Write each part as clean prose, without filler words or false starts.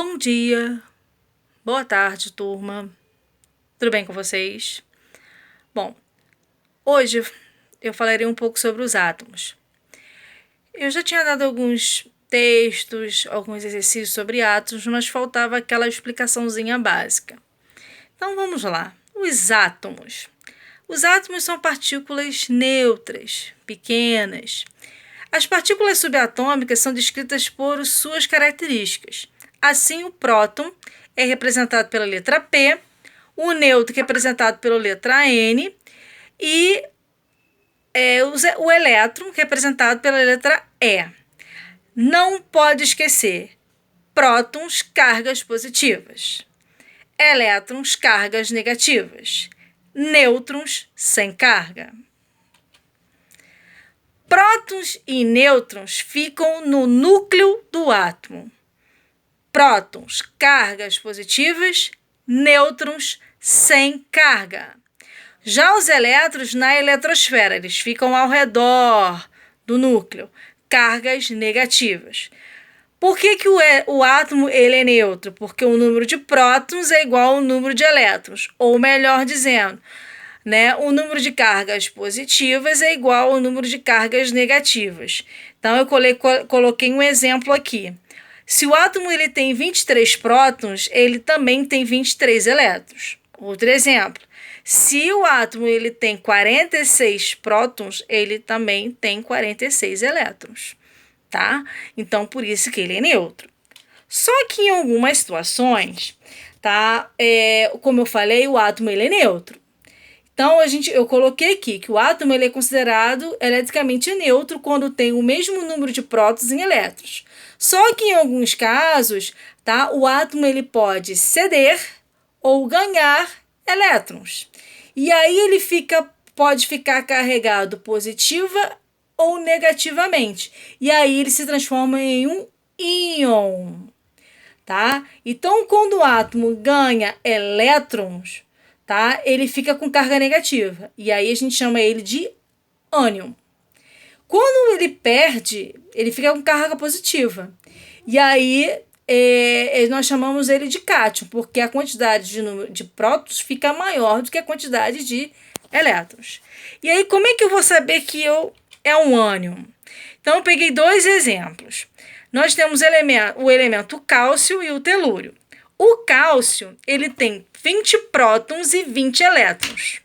Bom dia, boa tarde, turma. Tudo bem com vocês? Bom, hoje eu falarei um pouco sobre os átomos. Eu já tinha dado alguns textos, alguns exercícios sobre átomos, mas faltava aquela explicaçãozinha básica. Então vamos lá. Os átomos. Os átomos são partículas neutras, pequenas. As partículas subatômicas são descritas por suas características. Assim, o próton é representado pela letra P, o nêutron é representado pela letra N e o elétron representado pela letra E. Não pode esquecer: prótons, cargas positivas; elétrons, cargas negativas; nêutrons, sem carga. Prótons e nêutrons ficam no núcleo do átomo. Prótons, cargas positivas; nêutrons, sem carga. Já os elétrons na eletrosfera, eles ficam ao redor do núcleo, cargas negativas. Por que o átomo ele é neutro? Porque o número de prótons é igual ao número de elétrons, ou melhor dizendo, o número de cargas positivas é igual ao número de cargas negativas. Então, eu coloquei um exemplo aqui. Se o átomo ele tem 23 prótons, ele também tem 23 elétrons. Outro exemplo. Se o átomo ele tem 46 prótons, ele também tem 46 elétrons. Tá? Então, por isso que ele é neutro. Só que em algumas situações, tá? Como eu falei, o átomo ele é neutro. Então, eu coloquei aqui que o átomo ele é considerado eletricamente neutro quando tem o mesmo número de prótons e elétrons. Só que em alguns casos, tá, o átomo ele pode ceder ou ganhar elétrons. E aí ele pode ficar carregado positiva ou negativamente. E aí ele se transforma em um íon. Tá? Então, quando o átomo ganha elétrons, tá? Ele fica com carga negativa. E aí a gente chama ele de ânion. Quando ele perde, ele fica com carga positiva. E aí nós chamamos ele de cátion, porque a quantidade de prótons fica maior do que a quantidade de elétrons. E aí, como é que eu vou saber que é um ânion? Então, eu peguei dois exemplos. Nós temos o elemento cálcio e o telúrio. O cálcio ele tem 20 prótons e 20 elétrons.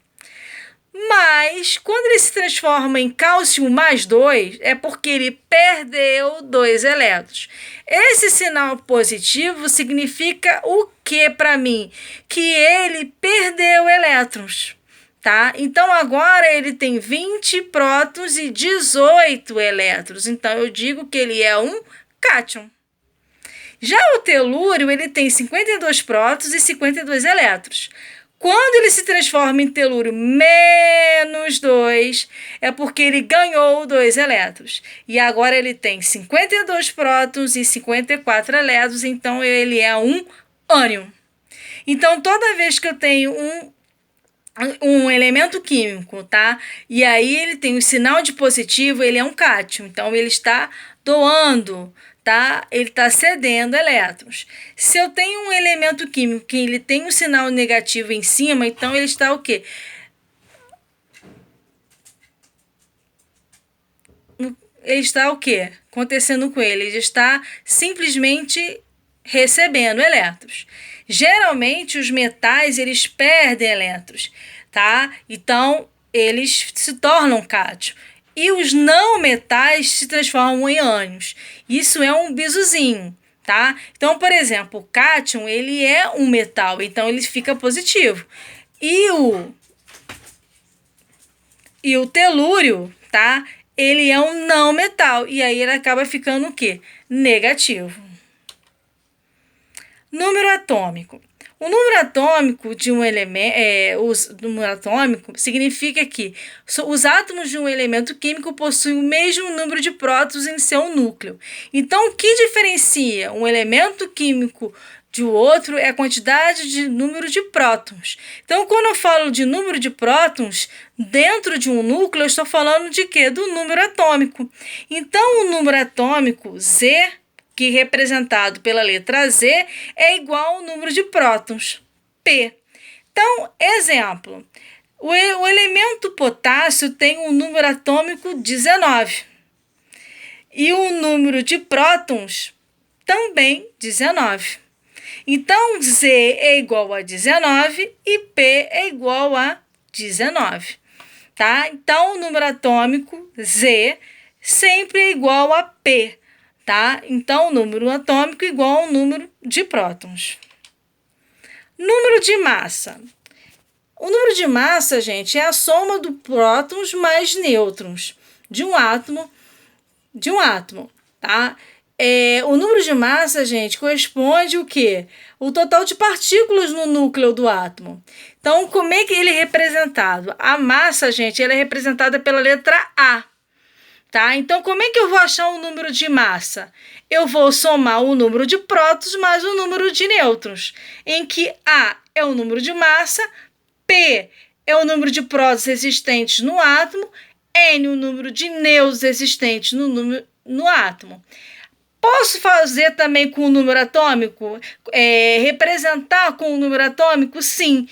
Mas, quando ele se transforma em cálcio mais 2, é porque ele perdeu 2 elétrons. Esse sinal positivo significa o que para mim? Que ele perdeu elétrons. Tá? Então, agora ele tem 20 prótons e 18 elétrons. Então, eu digo que ele é um cátion. Já o telúrio, ele tem 52 prótons e 52 elétrons. Quando ele se transforma em telúrio menos 2, é porque ele ganhou 2 elétrons. E agora ele tem 52 prótons e 54 elétrons, então ele é um ânion. Então, toda vez que eu tenho um elemento químico, tá? E aí ele tem o sinal de positivo, ele é um cátion. Então, ele está doando, tá? Ele está cedendo elétrons. Se eu tenho um elemento químico que ele tem um sinal negativo em cima, então ele está o quê? Ele está o quê? Acontecendo com ele? Ele está simplesmente recebendo elétrons. Geralmente, os metais, eles perdem elétrons, tá? Então, eles se tornam cátion. E os não metais se transformam em ânions. Isso é um bizuzinho, tá? Então, por exemplo, o cátion, ele é um metal, então ele fica positivo. E o telúrio, tá? Ele é um não metal, e aí ele acaba ficando o quê? Negativo. Número atômico. O número atômico de um elemento, número atômico significa que os átomos de um elemento químico possuem o mesmo número de prótons em seu núcleo. Então, o que diferencia um elemento químico de outro é a quantidade de número de prótons. Então, quando eu falo de número de prótons dentro de um núcleo, eu estou falando de quê? Do número atômico. Então, o número atômico Z que representado pela letra Z, é igual ao número de prótons, P. Então, exemplo, o elemento potássio tem um número atômico 19 e o número de prótons também 19. Então, Z é igual a 19 e P é igual a 19. Tá? Então, o número atômico Z sempre é igual a P. Tá? Então, o número atômico é igual ao número de prótons. Número de massa. O número de massa, gente, é a soma do prótons mais nêutrons de um átomo, tá? O número de massa, gente, corresponde o quê? O total de partículas no núcleo do átomo. Então, como é que ele é representado? A massa, gente, ela é representada pela letra A. Tá? Então, como é que eu vou achar o número de massa? Eu vou somar o número de prótons mais o número de nêutrons, em que A é o número de massa, P é o número de prótons existentes no átomo, N o número de nêutrons existentes no átomo. Posso fazer também com o número atômico? Representar com o número atômico? Sim.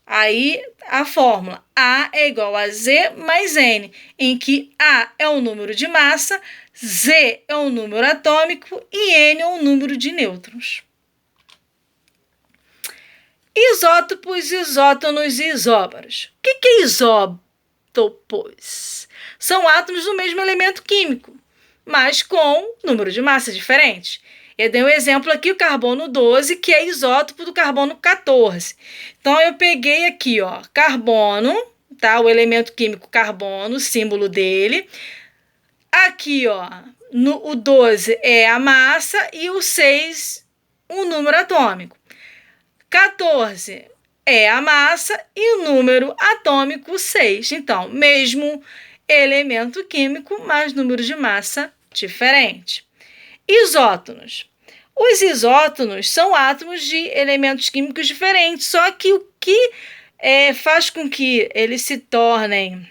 Aí, a fórmula A é igual a Z mais N, em que A é o número de massa, Z é o número atômico e N é o número de nêutrons. Isótopos, isótonos e isóbaros. O que é isótopos? São átomos do mesmo elemento químico, mas com número de massa diferente. Eu dei um exemplo aqui, o carbono 12, que é isótopo do carbono 14. Então, eu peguei aqui, ó, carbono, tá? O elemento químico carbono, o símbolo dele. Aqui, ó, o 12 é a massa e o 6, o número atômico. 14 é a massa e o número atômico 6. Então, mesmo elemento químico, mas número de massa diferente. Isótonos. Os isótonos são átomos de elementos químicos diferentes, só que o que faz com que eles se tornem,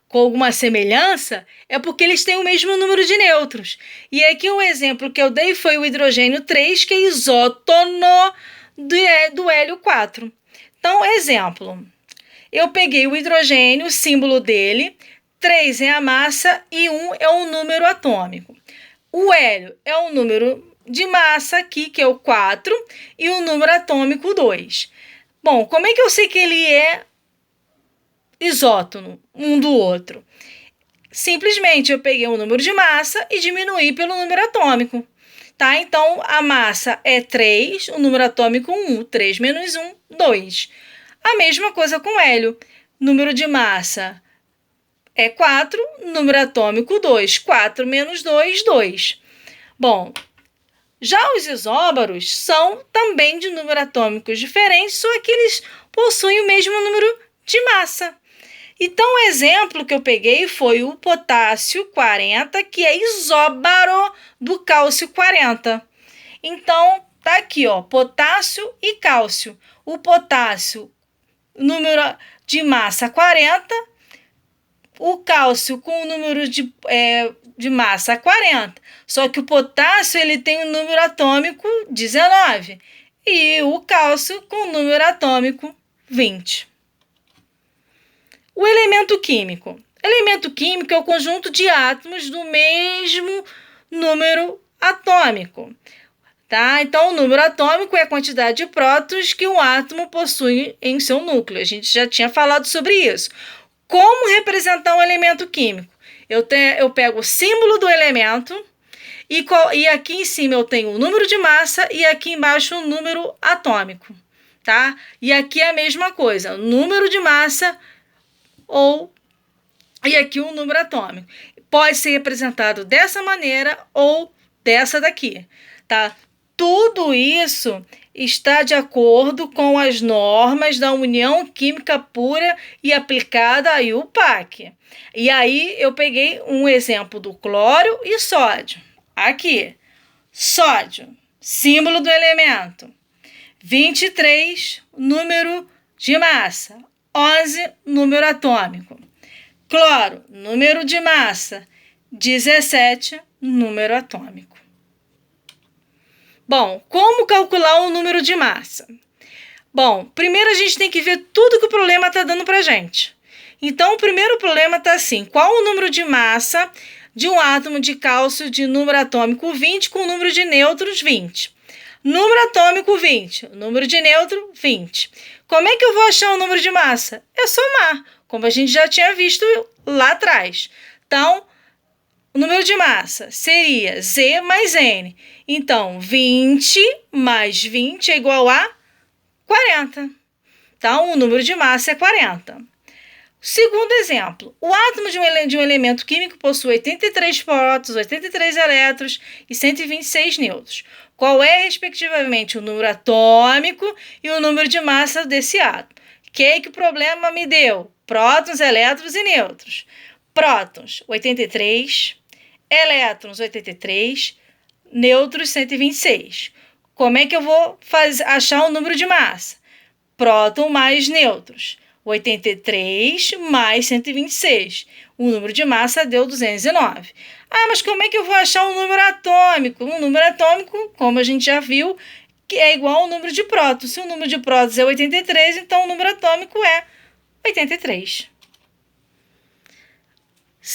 com alguma semelhança, é porque eles têm o mesmo número de nêutrons. E aqui um exemplo que eu dei foi o hidrogênio 3, que é isótono do hélio 4. Então, exemplo, eu peguei o hidrogênio, o símbolo dele, 3 é a massa e 1 é o número atômico. O hélio é o número de massa aqui, que é o 4, e o número atômico 2. Bom, como é que eu sei que ele é isótono um do outro? Simplesmente eu peguei o número de massa e diminuí pelo número atômico. Tá? Então, a massa é 3, o número atômico 1. 3 menos 1, 2. A mesma coisa com hélio. Número de massa é 4, número atômico 2. 4 menos 2, 2. Bom, já os isóbaros são também de número atômicos diferentes, só que eles possuem o mesmo número de massa. Então, o exemplo que eu peguei foi o potássio 40, que é isóbaro do cálcio 40. Então, tá aqui, ó, potássio e cálcio. O potássio, número de massa 40, o cálcio com o número de massa 40. Só que o potássio ele tem o número atômico 19 e o cálcio com o número atômico 20. O elemento químico. Elemento químico é o conjunto de átomos do mesmo número atômico. Tá? Então, o número atômico é a quantidade de prótons que um átomo possui em seu núcleo. A gente já tinha falado sobre isso. Como representar um elemento químico? Eu pego o símbolo do elemento e aqui em cima eu tenho o número de massa e aqui embaixo o número atômico. Tá? E aqui é a mesma coisa, número de massa e aqui o número atômico. Pode ser representado dessa maneira ou dessa daqui. Tá? Tudo isso está de acordo com as normas da União Química Pura e Aplicada, a IUPAC. E aí eu peguei um exemplo do cloro e sódio. Aqui, sódio, símbolo do elemento, 23, número de massa, 11, número atômico. Cloro, número de massa, 17, número atômico. Bom, como calcular o número de massa? Bom, primeiro a gente tem que ver tudo que o problema está dando para a gente. Então, o primeiro problema está assim: qual o número de massa de um átomo de cálcio de número atômico 20 com número de nêutrons 20? Número atômico 20, número de nêutron 20. Como é que eu vou achar o número de massa? É somar, como a gente já tinha visto lá atrás. Então, o número de massa seria Z mais N. Então, 20 mais 20 é igual a 40. Então, o número de massa é 40. Segundo exemplo, o átomo de um elemento químico possui 83 prótons, 83 elétrons e 126 nêutrons. Qual é, respectivamente, o número atômico e o número de massa desse átomo? Que o problema me deu? Prótons, elétrons e nêutrons. Prótons, 83. Elétrons, 83. Nêutrons, 126. Como é que eu vou achar o número de massa? Próton mais nêutrons. 83 mais 126. O número de massa deu 209. Ah, mas como é que eu vou achar um número atômico? Um número atômico, como a gente já viu, que é igual ao número de prótons. Se o número de prótons é 83, então o número atômico é 83.